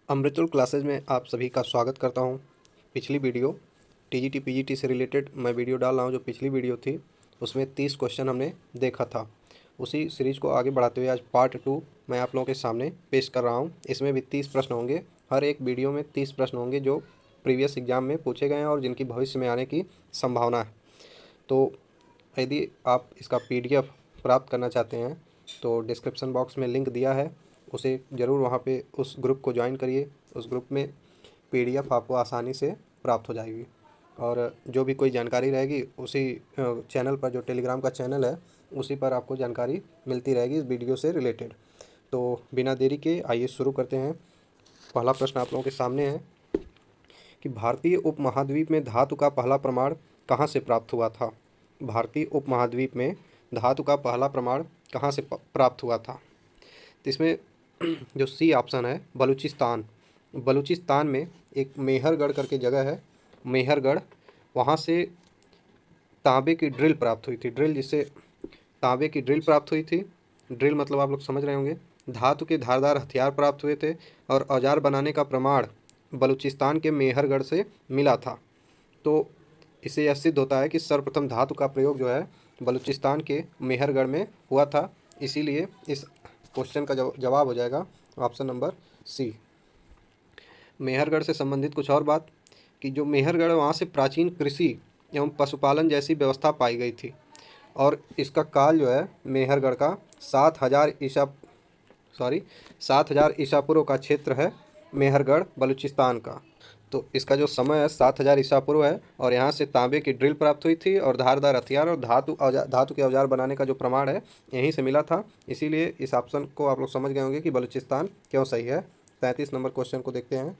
अमृतुल classes में आप सभी का स्वागत करता हूं। पिछली वीडियो टीजीटी पीजीटी से रिलेटेड मैं वीडियो डाल रहा हूं। जो पिछली वीडियो थी उसमें 30 क्वेश्चन हमने देखा था। उसी सीरीज़ को आगे बढ़ाते हुए आज पार्ट 2 मैं आप लोगों के सामने पेश कर रहा हूं। इसमें भी 30 प्रश्न होंगे। हर एक वीडियो में 30 प्रश्न होंगे जो प्रीवियस एग्जाम में पूछे गए हैं और जिनकी भविष्य में आने की संभावना है। तो यदि आप इसका PDF प्राप्त करना चाहते हैं तो डिस्क्रिप्शन बॉक्स में लिंक दिया है, उसे ज़रूर वहाँ पे उस ग्रुप को ज्वाइन करिए। उस ग्रुप में PDF आपको आसानी से प्राप्त हो जाएगी और जो भी कोई जानकारी रहेगी उसी चैनल पर, जो टेलीग्राम का चैनल है उसी पर आपको जानकारी मिलती रहेगी इस वीडियो से रिलेटेड। तो बिना देरी के आइए शुरू करते हैं। पहला प्रश्न आप लोगों के सामने है कि भारतीय उपमहाद्वीप में धातु का पहला प्रमाण कहाँ से प्राप्त हुआ था। भारतीय उपमहाद्वीप में धातु का पहला प्रमाण कहाँ से प्राप्त हुआ था। तो इसमें जो सी ऑप्शन है बलूचिस्तान। बलूचिस्तान में एक मेहरगढ़ करके जगह है, मेहरगढ़, वहाँ से तांबे की ड्रिल प्राप्त हुई थी। ड्रिल, जिससे तांबे की ड्रिल प्राप्त हुई थी। ड्रिल मतलब आप लोग समझ रहे होंगे। धातु के धारदार हथियार प्राप्त हुए थे और औजार बनाने का प्रमाण बलूचिस्तान के मेहरगढ़ से मिला था। तो इससे यह सिद्ध होता है कि सर्वप्रथम धातु का प्रयोग जो है बलूचिस्तान के मेहरगढ़ में हुआ था। इसीलिए इस क्वेश्चन का जवाब हो जाएगा ऑप्शन नंबर सी। मेहरगढ़ से संबंधित कुछ और बात कि जो मेहरगढ़, वहाँ से प्राचीन कृषि एवं पशुपालन जैसी व्यवस्था पाई गई थी और इसका काल जो है मेहरगढ़ का 7,000 ईसा पूर्व का क्षेत्र है मेहरगढ़ बलूचिस्तान का। तो इसका जो समय है 7,000 ईसा पूर्व है और यहाँ से तांबे की ड्रिल प्राप्त हुई थी और धारदार हथियार और धातु के औजार बनाने का जो प्रमाण है यहीं से मिला था। इसीलिए इस ऑप्शन को आप लोग समझ गए होंगे कि बलूचिस्तान क्यों सही है। 33 नंबर क्वेश्चन को देखते हैं।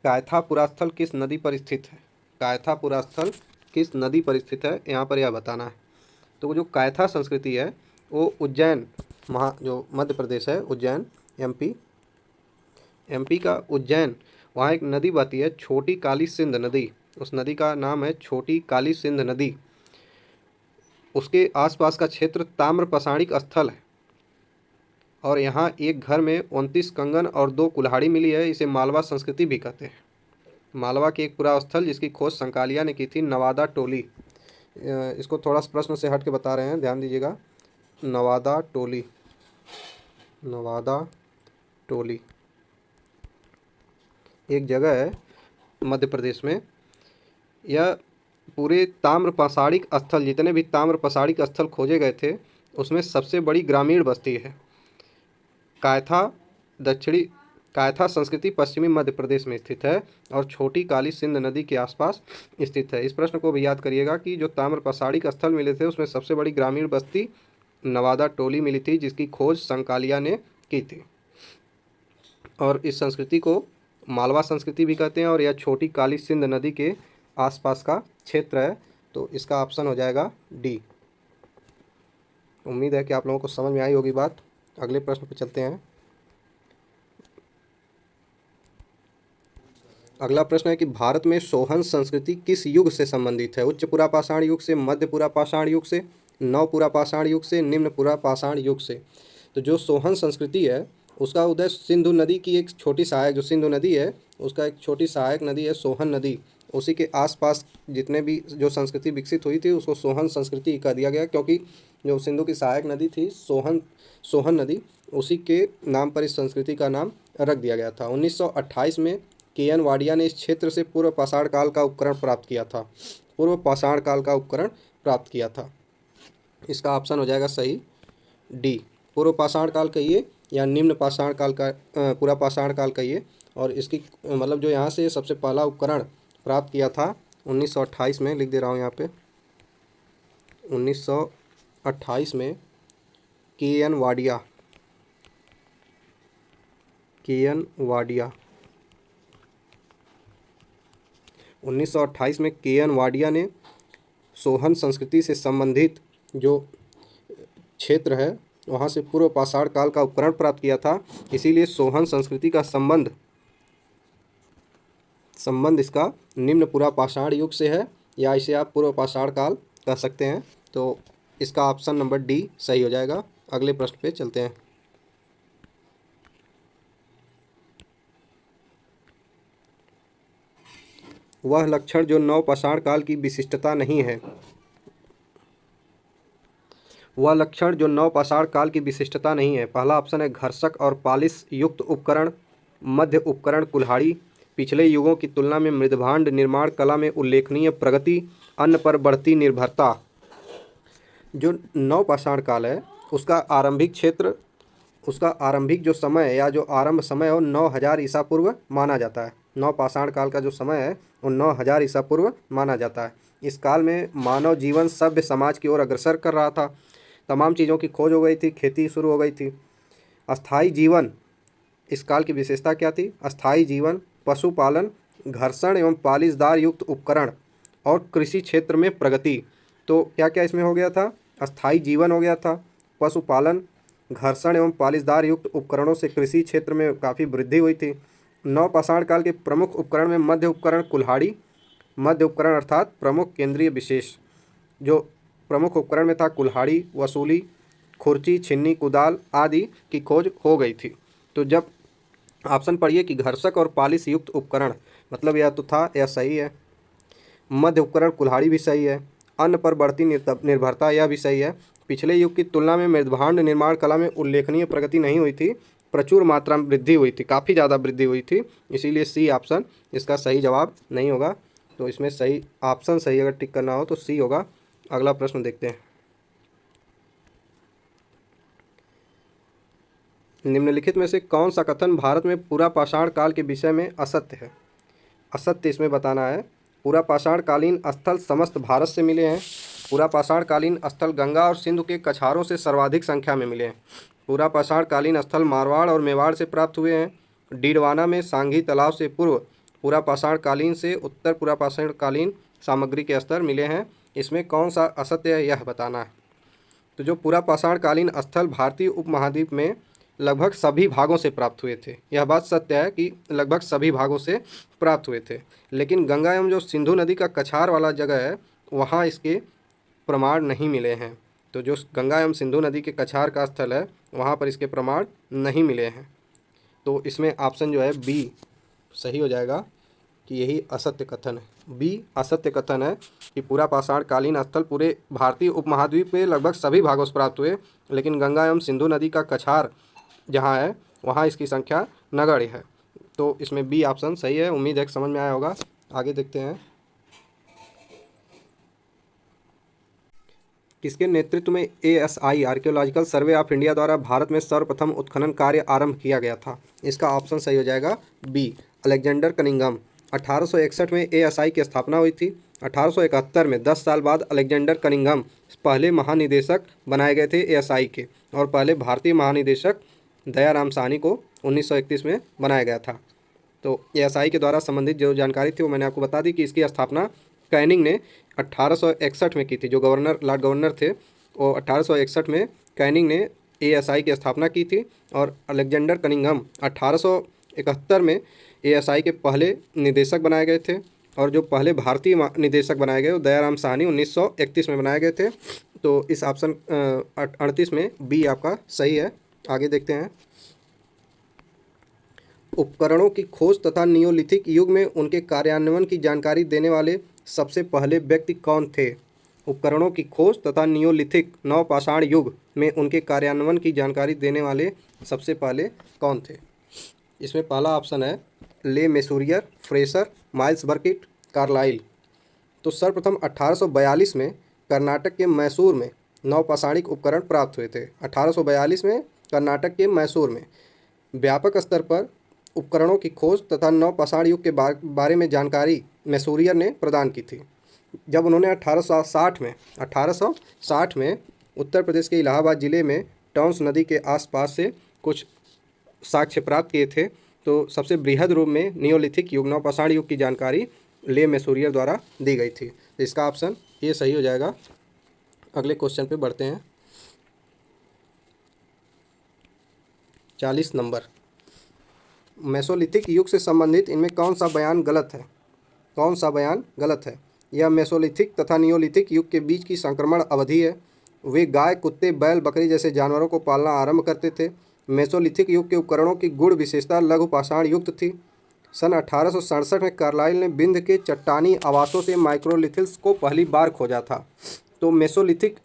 कायथा पुरास्थल किस नदी पर स्थित है। कायथा पुरास्थल किस नदी पर स्थित है, यहाँ पर यह बताना है। तो जो कायथा संस्कृति है वो उज्जैन, जो मध्य प्रदेश है, उज्जैन एमपी का उज्जैन, वहाँ एक नदी बहती है छोटी काली सिंध नदी। उस नदी का नाम है छोटी काली सिंध नदी। उसके आसपास का क्षेत्र ताम्र पाषाणिक स्थल है और यहाँ एक घर में 29 कंगन और 2 कुल्हाड़ी मिली है। इसे मालवा संस्कृति भी कहते हैं। मालवा के एक पुरास्थल जिसकी खोज संकालिया ने की थी, नवादा टोली। इसको थोड़ा सा प्रश्न से हट के बता रहे हैं, ध्यान दीजिएगा। नवादा टोली एक जगह है मध्य प्रदेश में। यह पूरे ताम्र पाषाणिक स्थल, जितने भी ताम्र पाषाणिक स्थल खोजे गए थे उसमें सबसे बड़ी ग्रामीण बस्ती है। कायथा संस्कृति पश्चिमी मध्य प्रदेश में स्थित है और छोटी काली सिंध नदी के आसपास स्थित है। इस प्रश्न को भी याद करिएगा कि जो ताम्र पाषाणिक स्थल मिले थे उसमें सबसे बड़ी ग्रामीण बस्ती नवादा टोली मिली थी, जिसकी खोज संकालिया ने की थी। और इस संस्कृति को मालवा संस्कृति भी कहते हैं और यह छोटी काली सिंध नदी के आसपास का क्षेत्र है। तो इसका ऑप्शन हो जाएगा डी। उम्मीद है कि आप लोगों को समझ में आई होगी बात। अगले प्रश्न पर चलते हैं। अगला प्रश्न है कि भारत में सोहन संस्कृति किस युग से संबंधित है। उच्च पुरापाषाण युग से, मध्य पुरापाषाण युग से, नव पुरापाषाण युग से, निम्न पुरापाषाण युग से। तो जो सोहन संस्कृति है उसका उदय सिंधु नदी की एक छोटी सहायक, जो सिंधु नदी है उसका एक छोटी सहायक नदी है सोहन नदी। उसी के आसपास जितने भी जो संस्कृति विकसित हुई थी उसको सोहन संस्कृति कह दिया गया, क्योंकि जो सिंधु की सहायक नदी थी सोहन नदी, उसी के नाम पर इस संस्कृति का नाम रख दिया गया था। 1928 में KN वाडिया ने इस क्षेत्र से पूर्व पाषाण काल का उपकरण प्राप्त किया था। इसका ऑप्शन हो जाएगा सही डी। पूर्व पाषाण काल कहिए या निम्न पाषाण काल का, पूरा पाषाण काल कहिए। और इसकी मतलब जो यहाँ से सबसे पहला उपकरण प्राप्त किया था 1928 में, लिख दे रहा हूँ यहाँ पे, 1928 में KN वाडिया 1928 में KN वाडिया ने सोहन संस्कृति से संबंधित जो क्षेत्र है वहाँ से पूर्व पाषाण काल का उपकरण प्राप्त किया था। इसीलिए सोहन संस्कृति का संबंध इसका निम्न पुरापाषाण युग से है, या इसे आप पूर्व पाषाण काल कह सकते हैं। तो इसका ऑप्शन नंबर डी सही हो जाएगा। अगले प्रश्न पे चलते हैं। वह लक्षण जो नवपाषाण काल की विशिष्टता नहीं है। वह लक्षण जो नवपाषाण काल की विशिष्टता नहीं है। पहला ऑप्शन है घर्षक और पालिश युक्त उपकरण, मध्य उपकरण कुल्हाड़ी, पिछले युगों की तुलना में मृदभांड निर्माण कला में उल्लेखनीय प्रगति, अन्न पर बढ़ती निर्भरता। जो नवपाषाण काल है उसका आरंभिक क्षेत्र, उसका आरंभिक जो समय है या जो आरंभ समय है वो 9000 ईसा पूर्व माना जाता है। नवपाषाण काल का जो समय है वो 9000 ईसा पूर्व माना जाता है। इस काल में मानव जीवन सभ्य समाज की ओर अग्रसर कर रहा था। तमाम चीज़ों की खोज हो गई थी, खेती शुरू हो गई थी। अस्थाई जीवन, इस काल की विशेषता क्या थी? अस्थाई जीवन, पशुपालन, घर्षण एवं पालिशदार युक्त उपकरण और कृषि क्षेत्र में प्रगति। तो क्या क्या इसमें हो गया था? अस्थाई जीवन हो गया था, पशुपालन, घर्षण एवं पालिशदार युक्त उपकरणों से कृषि क्षेत्र में काफ़ी वृद्धि हुई थी। नवपाषाण काल के प्रमुख उपकरण में मध्य उपकरण कुल्हाड़ी, मध्य उपकरण अर्थात प्रमुख केंद्रीय विशेष, जो प्रमुख उपकरण में था कुल्हाड़ी, वसूली, खुर्ची, छिन्नी, कुदाल आदि की खोज हो गई थी। तो जब ऑप्शन पढ़िए कि घर्षक और पालिश युक्त उपकरण, मतलब यह तो था, यह सही है। मध्य उपकरण कुल्हाड़ी भी सही है। अन्न पर बढ़ती निर्भरता, यह भी सही है। पिछले युग की तुलना में मृदभांड निर्माण कला में उल्लेखनीय प्रगति नहीं हुई थी, प्रचुर मात्रा में वृद्धि हुई थी, काफ़ी ज़्यादा वृद्धि हुई थी, इसीलिए सी ऑप्शन इसका सही जवाब नहीं होगा। तो इसमें सही ऑप्शन सही अगर टिक करना हो तो सी होगा। अगला प्रश्न देखते हैं। निम्नलिखित में से कौन सा कथन भारत में पूरा पाषाण काल के विषय में असत्य है? असत्य इसमें बताना है। पूरा पाषाण कालीन स्थल समस्त भारत से मिले हैं। पूरा पाषाण कालीन स्थल गंगा और सिंधु के कछारों से सर्वाधिक संख्या में मिले हैं। पूरा पाषाण कालीन स्थल मारवाड़ और मेवाड़ से प्राप्त हुए हैं। डीडवाना में सांघी तालाब से पूर्व पूरा पाषाण कालीन से उत्तर पूरा पाषाण कालीन सामग्री के स्तर मिले हैं। इसमें कौन सा असत्य है यह बताना है। तो जो पूरा पाषाण कालीन स्थल भारतीय उपमहाद्वीप में लगभग सभी भागों से प्राप्त हुए थे, यह बात सत्य है कि लगभग सभी भागों से प्राप्त हुए थे, लेकिन गंगा एवं जो सिंधु नदी का कछार वाला जगह है वहाँ इसके प्रमाण नहीं मिले हैं। तो जो गंगा एवं सिंधु नदी के कछार का स्थल है वहाँ पर इसके प्रमाण नहीं मिले हैं। तो इसमें ऑप्शन जो है बी सही हो जाएगा कि यही असत्य कथन है। बी असत्य कथन है कि पूरा पाषाण कालीन स्थल पूरे भारतीय उपमहाद्वीप में लगभग सभी भागों से प्राप्त हुए, लेकिन गंगा एवं सिंधु नदी का कछार जहाँ है वहाँ इसकी संख्या नगण्य है। तो इसमें बी ऑप्शन सही है। उम्मीद है कि समझ में आया होगा। आगे देखते हैं। किसके नेतृत्व में ASI archaeological survey of India द्वारा भारत में सर्वप्रथम उत्खनन कार्य आरंभ किया गया था? इसका ऑप्शन सही हो जाएगा बी अलेक्जेंडर कनिंघम। 1861 में ASI की स्थापना हुई थी। 1871 में 10 साल बाद अलेक्जेंडर कनिंघम पहले महानिदेशक बनाए गए थे ASI के, और पहले भारतीय महानिदेशक दयाराम साहनी को 1931 में बनाया गया था। तो ASI के द्वारा संबंधित जो जानकारी थी वो मैंने आपको बता दी कि इसकी स्थापना कैनिंग ने 1861 में की थी। जो गवर्नर, लॉर्ड गवर्नर थे, वो 1861 में कैनिंग ने ASI की स्थापना की थी, और अलेक्जेंडर कनिंघम 1871 में ASI के पहले निदेशक बनाए गए थे, और जो पहले भारतीय निदेशक बनाए गए वो दयाराम साहनी 1931 में बनाए गए थे। तो इस ऑप्शन 38 में बी आपका सही है। आगे देखते हैं। उपकरणों की खोज तथा नियोलिथिक युग में उनके कार्यान्वयन की जानकारी देने वाले सबसे पहले व्यक्ति कौन थे? उपकरणों की खोज तथा नियोलिथिक नवपाषाण युग में उनके कार्यान्वयन की जानकारी देने वाले सबसे पहले कौन थे? इसमें पहला ऑप्शन है ले मेसूरियर, फ्रेशर, माइल्स बर्किट, कार्लाइल। तो सर्वप्रथम 1842 में कर्नाटक के मैसूर में नवपाषाणिक उपकरण प्राप्त हुए थे। 1842 में कर्नाटक के मैसूर में व्यापक स्तर पर उपकरणों की खोज तथा नवपाषाण युग के बारे में जानकारी मैसूरियर ने प्रदान की थी। जब उन्होंने 1860 में उत्तर प्रदेश के इलाहाबाद ज़िले में टॉन्स नदी के आसपास से कुछ साक्ष्य प्राप्त किए थे, तो सबसे बृहद रूप में नियोलिथिक युग नवपाषाण युग की जानकारी ले मैसूरियर द्वारा दी गई थी। तो इसका ऑप्शन ये सही हो जाएगा। अगले क्वेश्चन पे बढ़ते हैं। 40 नंबर। मेसोलिथिक युग से संबंधित इनमें कौन सा बयान गलत है? कौन सा बयान गलत है? यह मेसोलिथिक तथा नियोलिथिक युग के बीच की संक्रमण अवधि है। वे गाय, कुत्ते, बैल, बकरी जैसे जानवरों को पालना आरंभ करते थे। मेसोलिथिक युग के उपकरणों की गुण विशेषता लघु पाषाण युक्त थी। सन 1867 में कार्लाइल ने विंध्य के चट्टानी आवासों से माइक्रोलिथिक्स को पहली बार खोजा था। तो मेसोलिथिक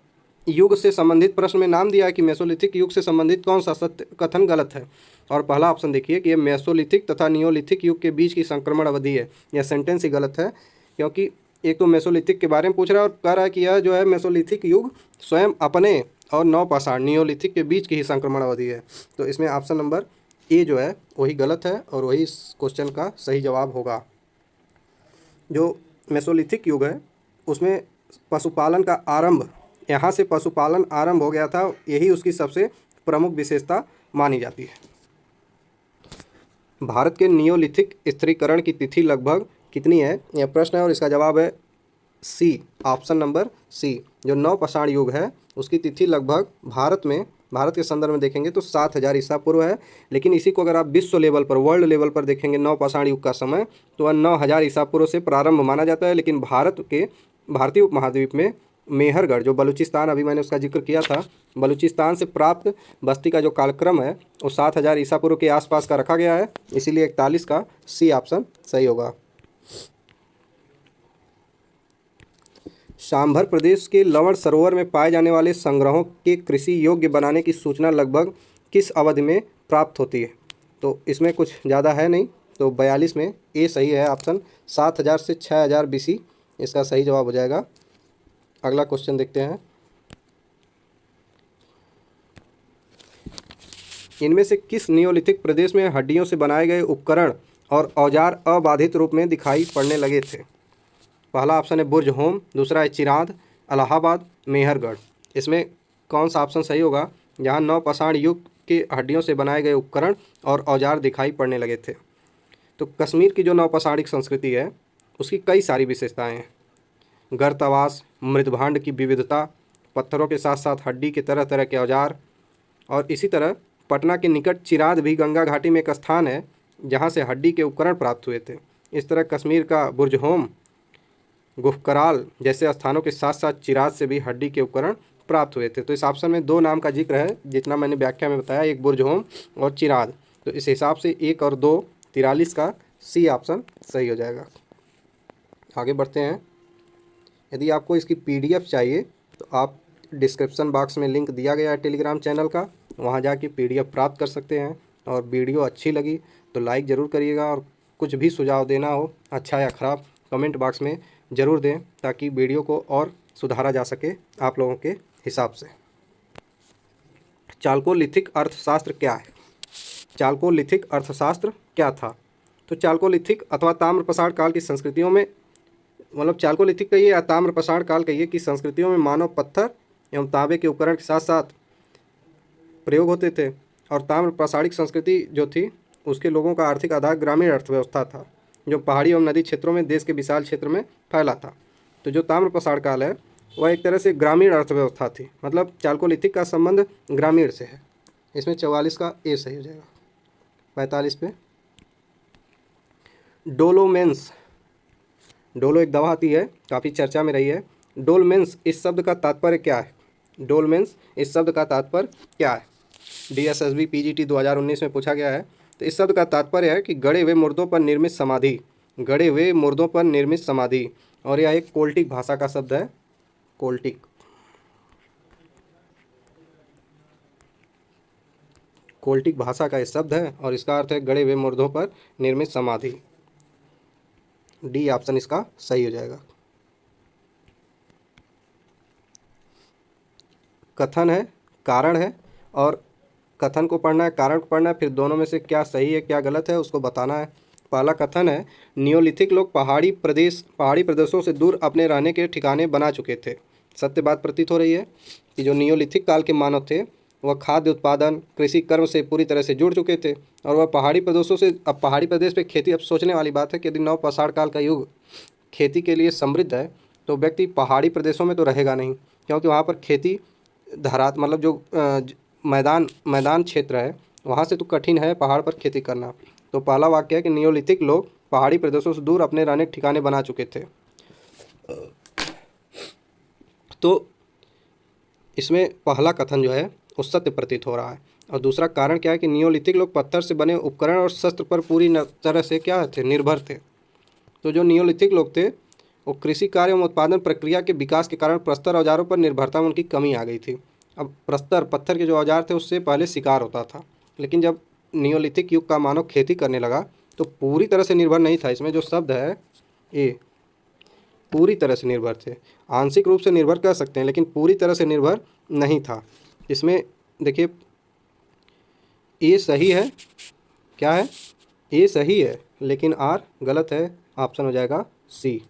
युग से संबंधित प्रश्न में नाम दिया है कि मेसोलिथिक युग से संबंधित कौन सा सत्य कथन गलत है। और पहला ऑप्शन देखिए कि ये मेसोलिथिक तथा नियोलिथिक युग के बीच की संक्रमण अवधि है। यह सेंटेंस ही गलत है, क्योंकि एक तो मेसोलिथिक के बारे में पूछ रहा है और कह रहा है कि यह जो है मेसोलिथिक युग स्वयं अपने और नवपाषाण नियोलिथिक के बीच की ही संक्रमण अवधि है। तो इसमें ऑप्शन नंबर ए जो है वही गलत है और वही इस क्वेश्चन का सही जवाब होगा। जो मेसोलिथिक युग है उसमें पशुपालन का आरंभ, यहाँ से पशुपालन आरंभ हो गया था, यही उसकी सबसे प्रमुख विशेषता मानी जाती है। भारत के नियोलिथिक स्थिरीकरण की तिथि लगभग कितनी है, यह प्रश्न है और इसका जवाब है सी, ऑप्शन नंबर सी। जो नवपाषाण युग है उसकी तिथि लगभग भारत के संदर्भ में देखेंगे तो 7000 ईसा पूर्व है। लेकिन इसी को अगर आप विश्व लेवल पर, वर्ल्ड लेवल पर देखेंगे नवपाषाण युग का समय, तो वह 9000 ईसा पूर्व से प्रारंभ माना जाता है। लेकिन भारतीय उपमहाद्वीप में मेहरगढ़, जो बलूचिस्तान, अभी मैंने उसका जिक्र किया था, बलूचिस्तान से प्राप्त बस्ती का जो कालक्रम है वो 7000 ईसा पूर्व के आसपास का रखा गया है। इसीलिए 41 का सी ऑप्शन सही होगा। सांभर प्रदेश के लवण सरोवर में पाए जाने वाले संग्रहों के कृषि योग्य बनाने की सूचना लगभग किस अवधि में प्राप्त होती है। तो इसमें कुछ ज़्यादा है नहीं, तो 42 में ए सही है ऑप्शन। 7000 से 6000 बीसी इसका सही जवाब हो जाएगा। अगला क्वेश्चन देखते हैं। इनमें से किस नियोलिथिक प्रदेश में हड्डियों से बनाए गए उपकरण और औजार अबाधित रूप में दिखाई पड़ने लगे थे। पहला ऑप्शन है बुर्ज-होम, दूसरा है चिरांद, इलाहाबाद, मेहरगढ़। इसमें कौन सा ऑप्शन सही होगा जहां नवपाषाण युग के हड्डियों से बनाए गए उपकरण और औजार दिखाई पड़ने लगे थे। तो कश्मीर की जो नवपाषाणिक संस्कृति है उसकी कई सारी विशेषताएं हैं। गर्तावास, मृदभांड की विविधता, पत्थरों के साथ साथ हड्डी के तरह तरह के औजार, और इसी तरह पटना के निकट चिरांद भी गंगा घाटी में एक स्थान है जहाँ से हड्डी के उपकरण प्राप्त हुए थे। इस तरह कश्मीर का बुर्ज-होम, गुफकराल जैसे स्थानों के साथ साथ चिरांद से भी हड्डी के उपकरण प्राप्त हुए थे। तो इस ऑप्शन में दो नाम का जिक्र है, जितना मैंने व्याख्या में बताया, एक बुर्ज-होम और चिरांद। तो इस हिसाब से 1 और 2 43 का सी ऑप्शन सही हो जाएगा। आगे बढ़ते हैं। यदि आपको इसकी PDF चाहिए तो आप डिस्क्रिप्शन बॉक्स में लिंक दिया गया है टेलीग्राम चैनल का, वहां जाके PDF प्राप्त कर सकते हैं। और वीडियो अच्छी लगी तो लाइक ज़रूर करिएगा, और कुछ भी सुझाव देना हो अच्छा या ख़राब कमेंट बॉक्स में ज़रूर दें, ताकि वीडियो को और सुधारा जा सके आप लोगों के हिसाब से। चालकोलिथिक अर्थशास्त्र क्या है? चालकोलिथिक अर्थशास्त्र क्या था? तो चालकोलिथिक अथवा ताम्रपाषाण काल की संस्कृतियों में, मतलब चालकोलिथिक कहिए या ताम्रपाषाण काल कहिए, कि संस्कृतियों में मानव पत्थर एवं तांबे के उपकरण के साथ साथ प्रयोग होते थे। और ताम्रपाषाणिक संस्कृति जो थी उसके लोगों का आर्थिक आधार ग्रामीण अर्थव्यवस्था था, जो पहाड़ी एवं नदी क्षेत्रों में देश के विशाल क्षेत्र में फैला था। तो जो ताम्रपाषाण काल है वह एक तरह से ग्रामीण अर्थव्यवस्था थी, मतलब चालकोलिथिक का संबंध ग्रामीण से है। इसमें 44 का ए सही हो जाएगा। 45 पे डोलोमेंस, डोलो एक दवा आती है, काफ़ी चर्चा में रही है। डोलमेंस इस शब्द का तात्पर्य क्या है? डोलमेंस इस शब्द का तात्पर्य क्या है? DSSB PGT 2019 में पूछा गया है। तो इस शब्द का तात्पर्य है कि गड़े हुए मुर्दों पर निर्मित समाधि, गड़े हुए मुर्दों पर निर्मित समाधि। और यह एक कोल्टिक भाषा का शब्द है, कोल्टिक। कोल्टिक भाषा का यह शब्द है और इसका अर्थ है गड़े हुए मुर्दों पर निर्मित समाधि। डी ऑप्शन इसका सही हो जाएगा। कथन है, कारण है, और कथन को पढ़ना है, कारण को पढ़ना है, फिर दोनों में से क्या सही है क्या गलत है उसको बताना है। पहला कथन है, नियोलिथिक लोग पहाड़ी प्रदेशों से दूर अपने रहने के ठिकाने बना चुके थे। सत्य बात प्रतीत हो रही है कि जो नियोलिथिक काल के मानव थे वह खाद्य उत्पादन, कृषि कर्म से पूरी तरह से जुड़ चुके थे, और वह पहाड़ी प्रदेशों से, अब पहाड़ी प्रदेश पे खेती, अब सोचने वाली बात है कि यदि नवपाषाण काल का युग खेती के लिए समृद्ध है तो व्यक्ति पहाड़ी प्रदेशों में तो रहेगा नहीं, क्योंकि वहाँ पर खेती धारा, मतलब जो मैदान क्षेत्र है वहाँ से तो कठिन है पहाड़ पर खेती करना। तो पहला वाक्य है कि नियोलिथिक लोग पहाड़ी प्रदेशों से दूर अपने रहने के ठिकाने बना चुके थे। तो इसमें पहला कथन जो है वो सत्य प्रतीत हो रहा है। और दूसरा कारण क्या है कि नियोलिथिक लोग पत्थर से बने उपकरण और शस्त्र पर पूरी तरह से क्या थे, निर्भर थे। तो जो नियोलिथिक लोग थे वो कृषि कार्य एवं उत्पादन प्रक्रिया के विकास के कारण प्रस्तर औजारों पर निर्भरता में उनकी कमी आ गई थी। अब प्रस्तर पत्थर के जो औजार थे उससे पहले शिकार होता था, लेकिन जब नियोलिथिक युग का मानव खेती करने लगा तो पूरी तरह से निर्भर नहीं था। इसमें जो शब्द है ये पूरी तरह से निर्भर थे, आंशिक रूप से निर्भर कर सकते हैं लेकिन पूरी तरह से निर्भर नहीं था। इसमें देखिए ए सही है, क्या है, ए सही है लेकिन आर गलत है, ऑप्शन हो जाएगा सी।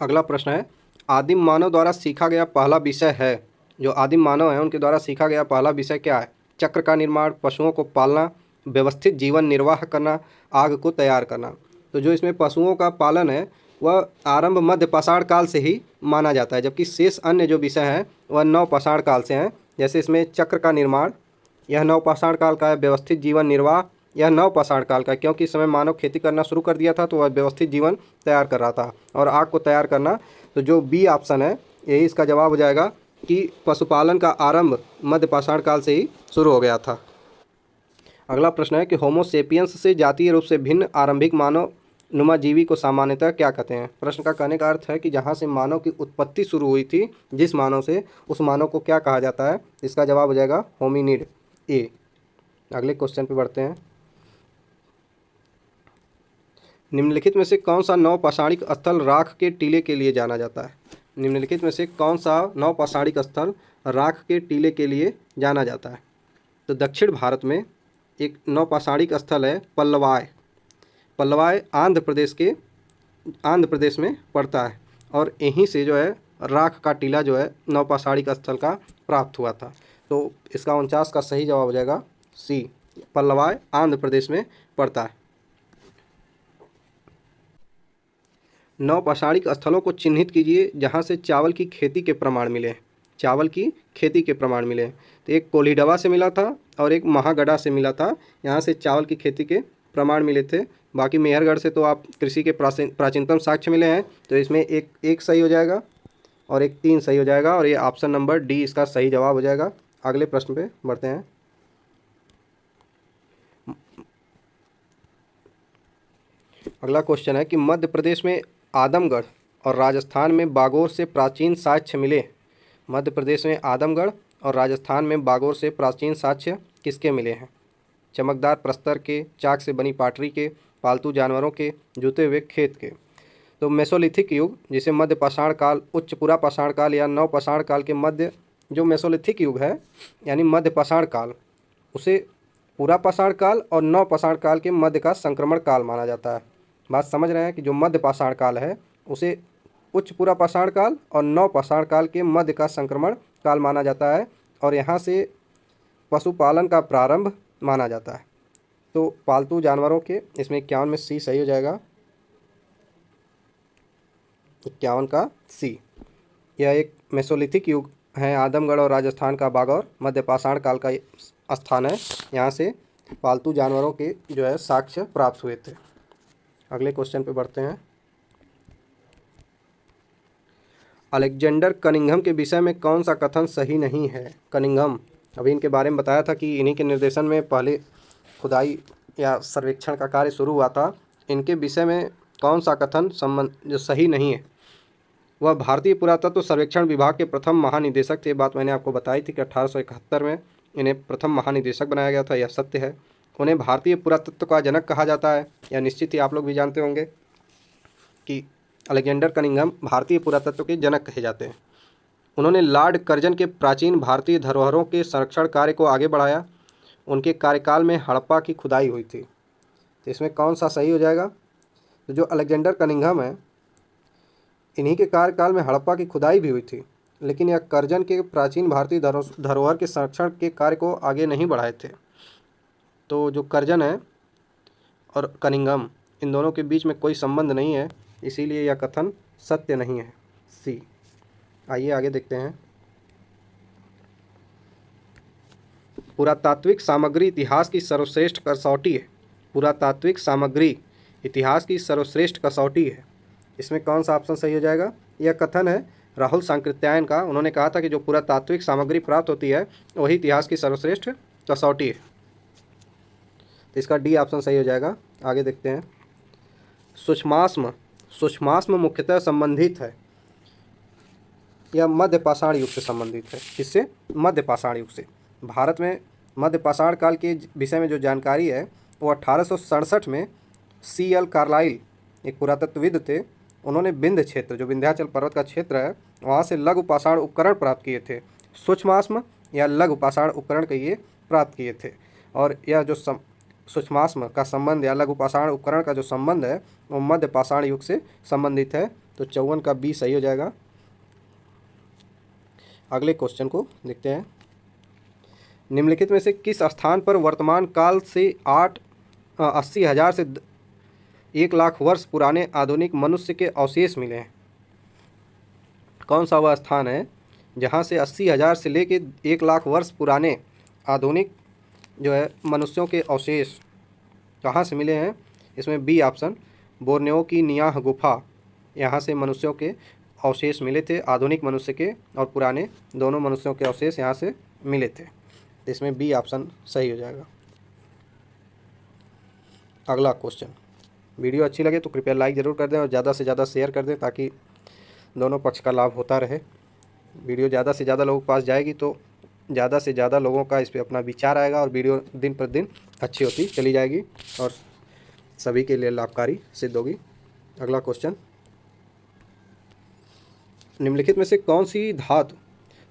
अगला प्रश्न है, आदिम मानव द्वारा सीखा गया पहला विषय है, जो आदिम मानव है उनके द्वारा सीखा गया पहला विषय क्या है? चक्र का निर्माण, पशुओं को पालना, व्यवस्थित जीवन निर्वाह करना, आग को तैयार करना। तो जो इसमें पशुओं का पालन है वह आरंभ मध्य पाषाण काल से ही माना जाता है, जबकि शेष अन्य जो विषय हैं वह नव पाषाण काल से हैं। जैसे इसमें चक्र का निर्माण, यह नव पाषाण काल का है। व्यवस्थित जीवन निर्वाह, यह नव पाषाण काल का है, क्योंकि इस समय मानव खेती करना शुरू कर दिया था तो वह व्यवस्थित जीवन तैयार कर रहा था। और आग को तैयार करना, तो जो बी ऑप्शन है यही इसका जवाब हो जाएगा कि पशुपालन का आरंभ मध्य पाषाण काल से ही शुरू हो गया था। अगला प्रश्न है कि होमो सेपियंस से जातीय रूप से भिन्न आरंभिक मानव नुमा जीवी को सामान्यतः क्या कहते हैं? प्रश्न का कहने का अर्थ है कि जहाँ से मानव की उत्पत्ति शुरू हुई थी, जिस मानव से, उस मानव को क्या कहा जाता है? इसका जवाब हो जाएगा होमिनिड, ए। अगले क्वेश्चन पे बढ़ते हैं। निम्नलिखित में से कौन सा नवपाषाणिक स्थल राख के टीले के लिए जाना जाता है? निम्नलिखित में से कौन सा नवपाषाणिक स्थल राख के टीले के लिए जाना जाता है? तो दक्षिण भारत में एक नवपाषाणिक स्थल है पल्लवाय। पल्लवाय आंध्र प्रदेश में पड़ता है और यहीं से जो है राख का टीला जो है नवपाषाणिक स्थल का प्राप्त हुआ था। तो इसका 49 का सही जवाब हो जाएगा सी, पल्लवाय आंध्र प्रदेश में पड़ता है। नवपाषाणिक स्थलों को चिन्हित कीजिए जहाँ से चावल की खेती के प्रमाण मिले। चावल की खेती के प्रमाण मिले, तो एक कोल्हिडवा से मिला था और एक महागढ़ा से मिला था। यहाँ से चावल की खेती के प्रमाण मिले थे। बाकी मेहरगढ़ से तो आप कृषि के प्राचीनतम साक्ष्य मिले हैं, तो इसमें एक सही हो जाएगा और एक 3 सही हो जाएगा और ये ऑप्शन नंबर डी इसका सही जवाब हो जाएगा। अगले प्रश्न पे बढ़ते हैं। अगला क्वेश्चन है कि मध्य प्रदेश में आदमगढ़ और राजस्थान में बागोर से प्राचीन साक्ष्य मिले। मध्य प्रदेश में आदमगढ़ और राजस्थान में बागोर से प्राचीन साक्ष्य किसके मिले हैं? चमकदार प्रस्तर के, चाक से बनी पाटरी के, पालतू जानवरों के, जुते हुए खेत के। तो मेसोलिथिक युग, जिसे मध्य पाषाण काल, उच्च पुरा पाषाण काल या नव पाषाण काल के मध्य, जो मेसोलिथिक युग है यानी मध्य पाषाण काल, उसे पुरा पाषाण काल और नव पाषाण काल के मध्य का संक्रमण काल माना जाता है। बात समझ रहे हैं कि जो मध्य पाषाण काल है उसे उच्च पुरा पाषाण काल और नव पाषाण काल के मध्य का संक्रमण काल माना जाता है और यहाँ से पशुपालन का प्रारंभ माना जाता है। तो पालतू जानवरों के, इसमें 51 में सी सही हो जाएगा, 51 का सी। यह एक मेसोलिथिक युग है। आदमगढ़ और राजस्थान का बागौर मध्य पाषाण काल का स्थान है। यहाँ से पालतू जानवरों के जो है साक्ष्य प्राप्त हुए थे। अगले क्वेश्चन पे बढ़ते हैं। अलेक्जेंडर कनिंघम के विषय में कौन सा कथन सही नहीं है? कनिंघम, अभी इनके बारे में बताया था कि इन्हीं के निर्देशन में पहले खुदाई या सर्वेक्षण का कार्य शुरू हुआ था। इनके विषय में कौन सा कथन जो सही नहीं है? वह भारतीय पुरातत्व सर्वेक्षण विभाग के प्रथम महानिदेशक थे। बात मैंने आपको बताई थी कि 1871 में इन्हें प्रथम महानिदेशक बनाया गया था, यह सत्य है। उन्हें भारतीय पुरातत्व का जनक कहा जाता है, यह निश्चित ही आप लोग भी जानते होंगे कि अलेक्जेंडर कनिंघम भारतीय पुरातत्व के जनक कहे जाते हैं। उन्होंने लॉर्ड कर्जन के प्राचीन भारतीय धरोहरों के संरक्षण कार्य को आगे बढ़ाया। उनके कार्यकाल में हड़प्पा की खुदाई हुई थी। तो इसमें कौन सा सही हो जाएगा? तो जो अलेक्जेंडर कनिंघम है, इन्हीं के कार्यकाल में हड़प्पा की खुदाई भी हुई थी, लेकिन यह कर्जन के प्राचीन भारतीय धरोहर के संरक्षण के कार्य को आगे नहीं बढ़ाए थे। तो जो कर्जन है और कनिंघम, इन दोनों के बीच में कोई संबंध नहीं है, इसीलिए यह कथन सत्य नहीं है, सी। आइए आगे देखते हैं। पुरातात्विक सामग्री इतिहास की सर्वश्रेष्ठ कसौटी है। पुरातात्विक सामग्री इतिहास की सर्वश्रेष्ठ कसौटी है। इसमें कौन सा ऑप्शन सही हो जाएगा? यह कथन है राहुल सांकृत्यायन का। उन्होंने कहा था कि जो पुरातात्विक सामग्री प्राप्त होती है वही इतिहास की सर्वश्रेष्ठ कसौटी है। तो इसका डी ऑप्शन सही हो जाएगा। आगे देखते हैं। सूक्ष्माश्म, सूक्ष्माश्म मुख्यतः संबंधित है या मध्य पाषाण युग से संबंधित है। किससे? मध्य पाषाण युग से। भारत में मध्य पाषाण काल के विषय में जो जानकारी है वो 1867 में C.L. कार्लाइल एक पुरातत्वविद थे, उन्होंने विंध्य क्षेत्र, जो विंध्याचल पर्वत का क्षेत्र है, वहाँ से लघु पाषाण उपकरण प्राप्त किए थे। सूक्ष्माश्म या लघु पाषाण उपकरण के ये प्राप्त किए थे। और यह जो सूक्ष्माश्म का संबंध या लघु पाषाण उपकरण का जो संबंध है वो मध्य पाषाण युग से संबंधित है। तो 54 का बी सही हो जाएगा। अगले क्वेश्चन को देखते हैं। निम्नलिखित में से किस स्थान पर वर्तमान काल से 80,000 से 1,00,000 वर्ष पुराने आधुनिक मनुष्य के अवशेष मिले हैं? कौन सा वह स्थान है जहां से 80,000 से लेके 1,00,000 वर्ष पुराने आधुनिक जो है मनुष्यों के अवशेष कहाँ से मिले हैं? इसमें बी ऑप्शन, बोर्नियो की नियाह गुफा, यहाँ से मनुष्यों के अवशेष मिले थे, आधुनिक मनुष्य के और पुराने दोनों मनुष्यों के अवशेष यहाँ से मिले थे। तो इसमें बी ऑप्शन सही हो जाएगा। अगला क्वेश्चन। वीडियो अच्छी लगे तो कृपया लाइक ज़रूर कर दें और ज़्यादा से ज़्यादा शेयर कर दें ताकि दोनों पक्ष का लाभ होता रहे। वीडियो ज़्यादा से ज़्यादा लोगों के पास जाएगी तो ज़्यादा से ज़्यादा लोगों का इस पर अपना विचार आएगा और वीडियो दिन पर दिन अच्छी होती चली जाएगी और सभी के लिए लाभकारी सिद्ध होगी। अगला क्वेश्चन। निम्नलिखित में से कौन सी धातु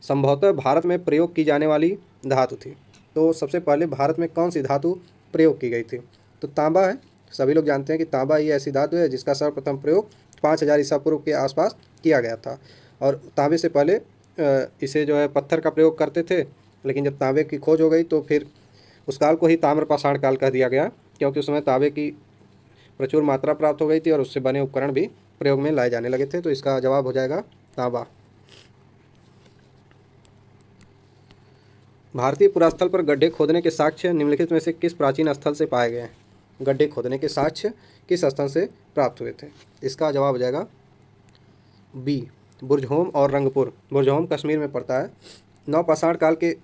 संभवतः भारत में प्रयोग की जाने वाली धातु थी? तो सबसे पहले भारत में कौन सी धातु प्रयोग की गई थी? तो तांबा है। सभी लोग जानते हैं कि तांबा ही ऐसी धातु है जिसका सर्वप्रथम प्रयोग 5000 ईसा पूर्व के आसपास किया गया था। और तांबे से पहले इसे जो है पत्थर का प्रयोग करते थे, लेकिन जब तांबे की खोज हो गई तो फिर उस काल को ही ताम्रपाषाण काल कह दिया गया, क्योंकि उसमें तांबे की प्रचुर मात्रा प्राप्त हो गई थी और उससे बने उपकरण भी प्रयोग में लाए जाने लगे थे। तो इसका जवाब हो जाएगा तांबा। भारतीय पुरास्थल पर गड्ढे खोदने के साक्ष्य निम्नलिखित में से किस प्राचीन स्थल से पाए गए हैं? गड्ढे खोदने के साक्ष्य किस स्थल से प्राप्त हुए थे? इसका जवाब हो जाएगा बी, बुर्जहोम और रंगपुर। बुर्जहोम कश्मीर में पड़ता है। नवपाषाण काल के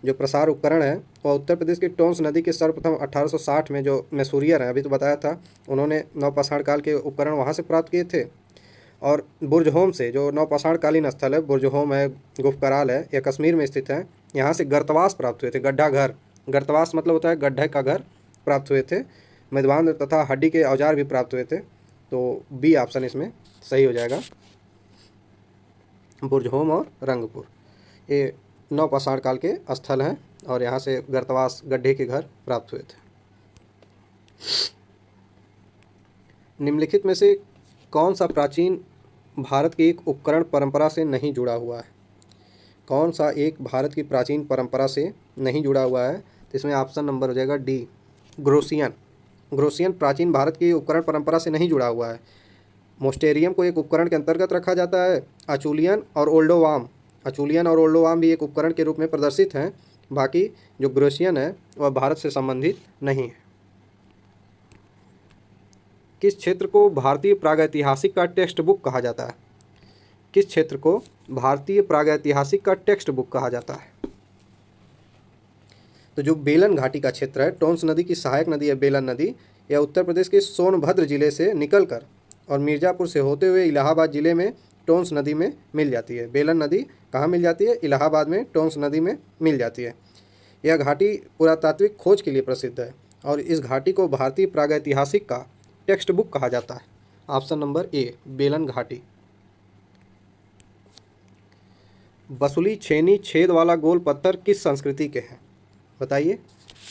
जो प्रसार उपकरण है वह उत्तर प्रदेश की टोंस नदी के सर्वप्रथम 1860 में जो मैसूरियर हैं, अभी तो बताया था, उन्होंने नवपाषाण काल के उपकरण वहाँ से प्राप्त किए थे। और बुर्जहोम से जो नवपाषाण कालीन स्थल है, बुर्जहोम है, गुफकराल है, यह कश्मीर में स्थित है। यहाँ से गर्तवास प्राप्त हुए थे, गड्ढा घर। गर्तवास मतलब होता है गड्ढे का घर प्राप्त हुए थे। मेदवान तथा हड्डी के औजार भी प्राप्त हुए थे। तो बी ऑप्शन इसमें सही हो जाएगा, बुर्जहोम और रंगपुर। ये नवपाषाण काल के स्थल हैं और यहाँ से गर्तवास गड्ढे के घर प्राप्त हुए थे। निम्नलिखित में से कौन सा प्राचीन भारत की एक उपकरण परंपरा से नहीं जुड़ा हुआ है? कौन सा एक भारत की प्राचीन परंपरा से नहीं जुड़ा हुआ है? तो इसमें ऑप्शन नंबर हो जाएगा डी, ग्रोसियन। ग्रोसियन प्राचीन भारत की उपकरण परंपरा से नहीं जुड़ा हुआ है। मोस्टेरियम को एक उपकरण के अंतर्गत रखा जाता है। अचूलियन और ओल्डोवाम, अचूलियन और ओल्डोवाम भी एक उपकरण के रूप में प्रदर्शित हैं। बाकी जो ग्रोसियन है वह भारत से संबंधित नहीं है। किस क्षेत्र को भारतीय प्रागैतिहासिक का टेक्स्ट बुक कहा जाता है? किस क्षेत्र को भारतीय प्रागैतिहासिक का टेक्स्ट बुक कहा जाता है? तो जो बेलन घाटी का क्षेत्र है, टोंस नदी की सहायक नदी है बेलन नदी, यह उत्तर प्रदेश के सोनभद्र जिले से निकलकर और मिर्ज़ापुर से होते हुए इलाहाबाद जिले में टोंस नदी में मिल जाती है। बेलन नदी कहाँ मिल जाती है? इलाहाबाद में टोंस नदी में मिल जाती है। यह घाटी पुरातात्विक खोज के लिए प्रसिद्ध है और इस घाटी को भारतीय प्रागैतिहासिक का टेक्स्ट बुक कहा जाता है। ऑप्शन नंबर ए, बेलन घाटी। बसुली छेनी छेद वाला गोल पत्थर किस संस्कृति के हैं? बताइए,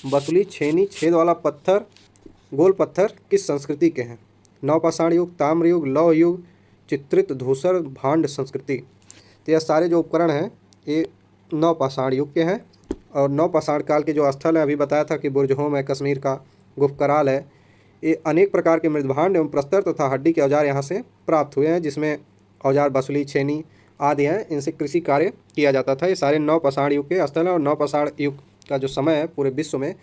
बसुली छेनी छेद वाला पत्थर गोल पत्थर किस संस्कृति के हैं? नवपाषाण युग, ताम्र युग, लौह युग, चित्रित धूसर भांड संस्कृति। तो यह सारे जो उपकरण हैं ये नवपाषाण युग के हैं और नवपाषाण काल के जो स्थल हैं, अभी बताया था कि बुर्जहोम है कश्मीर का, गुफकराल है, ये अनेक प्रकार के मृदभांड एवं प्रस्तर तथा हड्डी के औजार यहाँ से प्राप्त हुए हैं, जिसमें औजार बसुली, छेनी आदि हैं। इनसे कृषि कार्य किया जाता था। ये सारे नवपाषाण युग के स्थल हैं और नवपाषाण युग का जो समय है पूरे विश्व में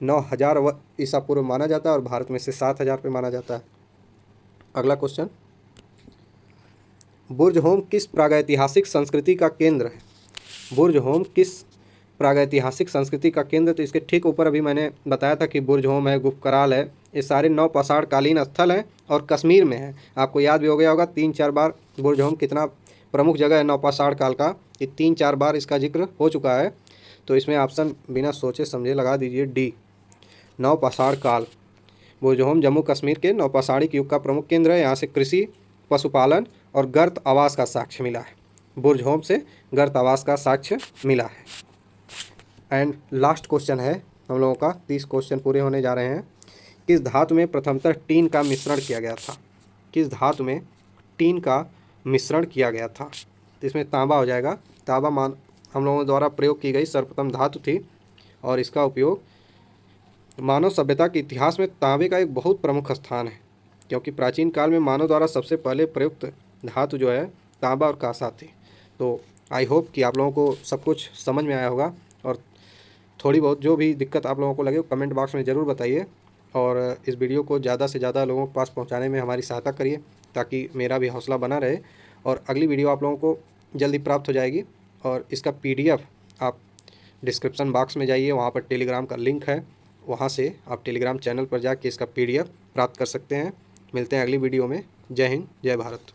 9000 ईसा पूर्व माना जाता है और भारत में से 7000 पे माना जाता है। अगला क्वेश्चन। बुर्जहोम किस प्रागैतिहासिक संस्कृति का केंद्र है? बुर्जहोम किस प्रागैतिहासिक संस्कृति का केंद्र? तो इसके ठीक ऊपर अभी मैंने बताया था कि बुर्जहोम है, गुप्तकाल है, ये सारे नवपाषाण कालीन स्थल हैं और कश्मीर में है। आपको याद भी हो गया होगा 3-4 बार बुर्जहोम कितना प्रमुख जगह है नवपाषाण काल का, ये 3-4 बार इसका जिक्र हो चुका है। तो इसमें ऑप्शन बिना सोचे समझे लगा दीजिए डी, नवपाषाण काल। बुर्जहोम जम्मू कश्मीर के नवपाषाणिक युग का प्रमुख केंद्र है। यहाँ से कृषि, पशुपालन और गर्त आवास का साक्ष्य मिला है। बुर्जहोम से गर्त आवास का साक्ष्य मिला है। एंड लास्ट क्वेश्चन है हम लोगों का, 30 क्वेश्चन पूरे होने जा रहे हैं। किस धातु में प्रथमतः टीन का मिश्रण किया गया था? किस धातु में टीन का मिश्रण किया गया था? तो इसमें तांबा हो जाएगा। तांबा हम लोगों द्वारा प्रयोग की गई सर्वप्रथम धातु थी और इसका उपयोग मानव सभ्यता के इतिहास में तांबे का एक बहुत प्रमुख स्थान है, क्योंकि प्राचीन काल में मानव द्वारा सबसे पहले प्रयुक्त धातु जो है तांबा और कांसा थी। तो आई होप कि आप लोगों को सब कुछ समझ में आया होगा, और थोड़ी बहुत जो भी दिक्कत आप लोगों को लगे कमेंट बॉक्स में ज़रूर बताइए, और इस वीडियो को ज़्यादा से ज़्यादा लोगों के पास पहुंचाने में हमारी सहायता करिए, ताकि मेरा भी हौसला बना रहे। और अगली वीडियो आप लोगों को जल्दी प्राप्त हो जाएगी, और इसका PDF आप डिस्क्रिप्शन बॉक्स में जाइए, वहाँ पर टेलीग्राम का लिंक है, वहाँ से आप टेलीग्राम चैनल पर जाके इसका PDF प्राप्त कर सकते हैं। मिलते हैं अगली वीडियो में। जय हिंद, जय भारत।